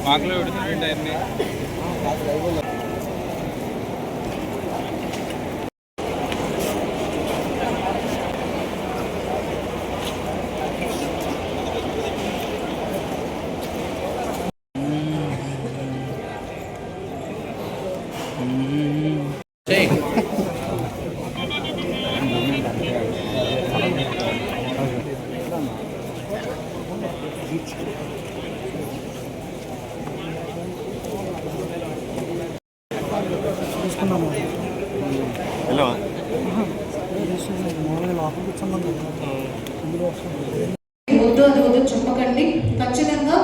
మాకులో పెడుతున్నాడు అన్ని వద్దు అది వద్దు చెప్పకండి. ఖచ్చితంగా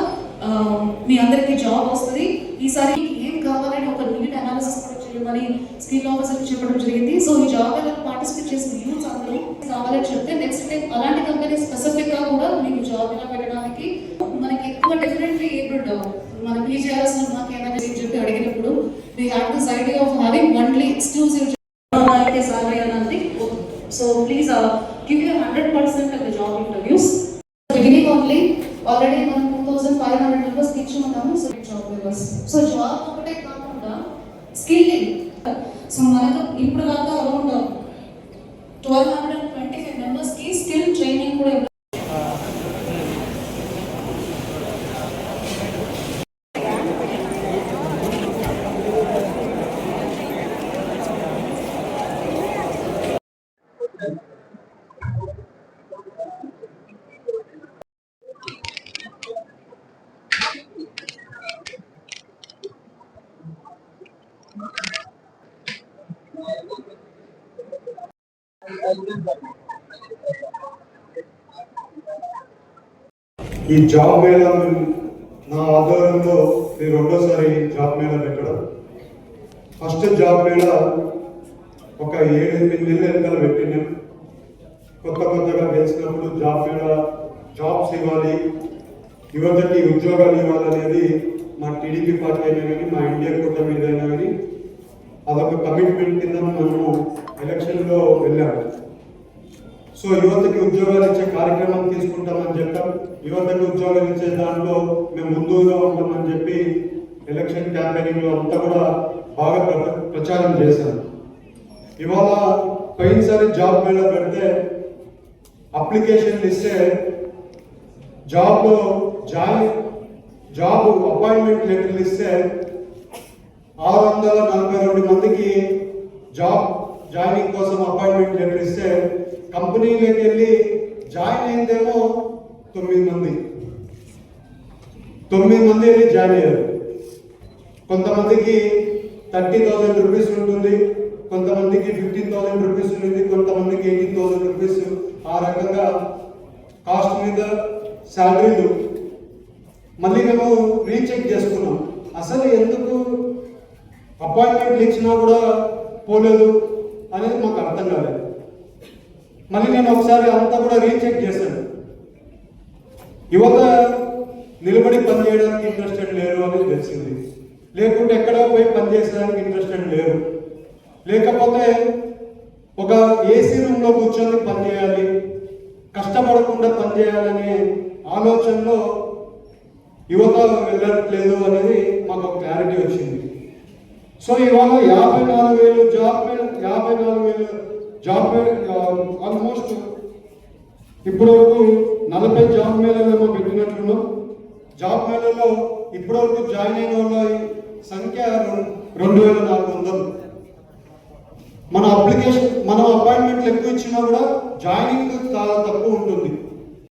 మీ అందరికీ జాబ్ వస్తుంది. ఈసారి ఏం కావాలని ఒక నీట్ అనాలిసిస్ కూడా చేయమని స్కిల్ ఆఫీసర్ చెప్పడం జరిగింది. సో ఈ జాబ్ ఎలా పార్టిసిపేట్ చేసిన యూత్ అందరూ కావాలని చెప్తే నెక్స్ట్ టైం అలాంటి కంపెనీ స్పెసిఫిక్ గా కూడా మీకు జాబ్ ఎలా పెట్టడానికి మనకి ఎక్కువ డిఫరెంట్లీ ఏబుల్డ్ మన పీజీఆర్ఎస్ మాకు ఏమైనా చెప్పి అడిగినప్పుడు we have this idea of having only exclusive salary anandi. So please give your 100% of the job interviews. Beginning only already మనం 2500 members ఇచ్చున్నాము. So job members. So job ఒకటే కాకుండా స్కిల్లింగ్. సో మనకు ఇప్పుడు దాకా అరౌండ్ 1225 members కి skill training కూడా ఈ జాబ్ మేళా నా ఆధ్వర్యంలో రెండోసారి జాబ్ మేళా పెట్టడం. ఫస్ట్ జాబ్ మేళా ఒక 7-8 నెలల వెనకాల పెట్టినాం. కొత్తగా గెలిచినప్పుడు జాబ్ మేళా జాబ్స్ ఇవ్వాలి, యువతకి ఉద్యోగాలు ఇవ్వాలనేది మా టీడీపీ పార్టీ అయినా కానీ మా ఇండియా కూటమి ఏదైనా కానీ అదొక కమిట్మెంట్ కింద మనము ఎలక్షన్లో వెళ్ళాము. సో యువతకి ఉద్యోగాలు ఇచ్చే కార్యక్రమం తీసుకుంటామని చెప్పాం. యువతకి ఉద్యోగాలు ఇచ్చే దాంట్లో మేము ముందుగా ఉంటామని చెప్పి ఎలక్షన్ క్యాంపెయినింగ్ లో అంతా కూడా బాగా ప్రచారం చేశాం. ఇవాళ పోయినసారి జాబ్ మేళా పెడితే అప్లికేషన్లు ఇస్తే జాబ్ అపాయింట్మెంట్ లెటర్లు ఇస్తే 642 మందికి జాయినింగ్ కోసం అపాయింట్మెంట్ లెటర్ ఇస్తే కంపెనీలోకి వెళ్ళి జాయిన్ అయిందేమో 9 మంది వెళ్ళి జాయిన్ అయ్యారు. కొంతమందికి 30,000 రూపీస్ ఉంటుంది, కొంతమందికి 15,000 రూపీస్ ఉంటుంది, కొంతమందికి 18,000 రూపీస్. ఆ రకంగా కాస్ట్ మీద శాలరీలు. మళ్ళీ మేము రీచెక్ చేసుకున్నాం, అసలు ఎందుకు అపాయింట్మెంట్లు ఇచ్చినా కూడా పోలేదు అనేది మాకు అర్థం కాలేదు. మళ్ళీ నేను ఒకసారి అంతా కూడా రీచెక్ చేశాను. యువత నిలబడి పనిచేయడానికి ఇంట్రెస్టెడ్ లేరు అనేది తెలిసింది. లేకుంటే ఎక్కడో పోయి పనిచేసేదానికి ఇంట్రెస్టెడ్ లేరు. లేకపోతే ఒక ఏసీ రూమ్లో కూర్చొని పనిచేయాలి, కష్టపడకుండా పనిచేయాలనే ఆలోచనలో యువత వెళ్ళట్లేదు అనేది మాకు ఒక క్లారిటీ వచ్చింది. సో ఇవాళ 54,000 జాబ్ ఆల్మోస్ట్ ఇప్పటివరకు 40 జాబ్ మేళాలేమో పెట్టినట్లున్నాం. జాబ్ మేళాలో ఇప్పటివరకు జాయిన్ అయిన వాళ్ళ సంఖ్య 2,400. మనం అపాయింట్మెంట్లు ఎక్కువ ఇచ్చినా కూడా జాయినింగ్ చాలా తక్కువ ఉంటుంది.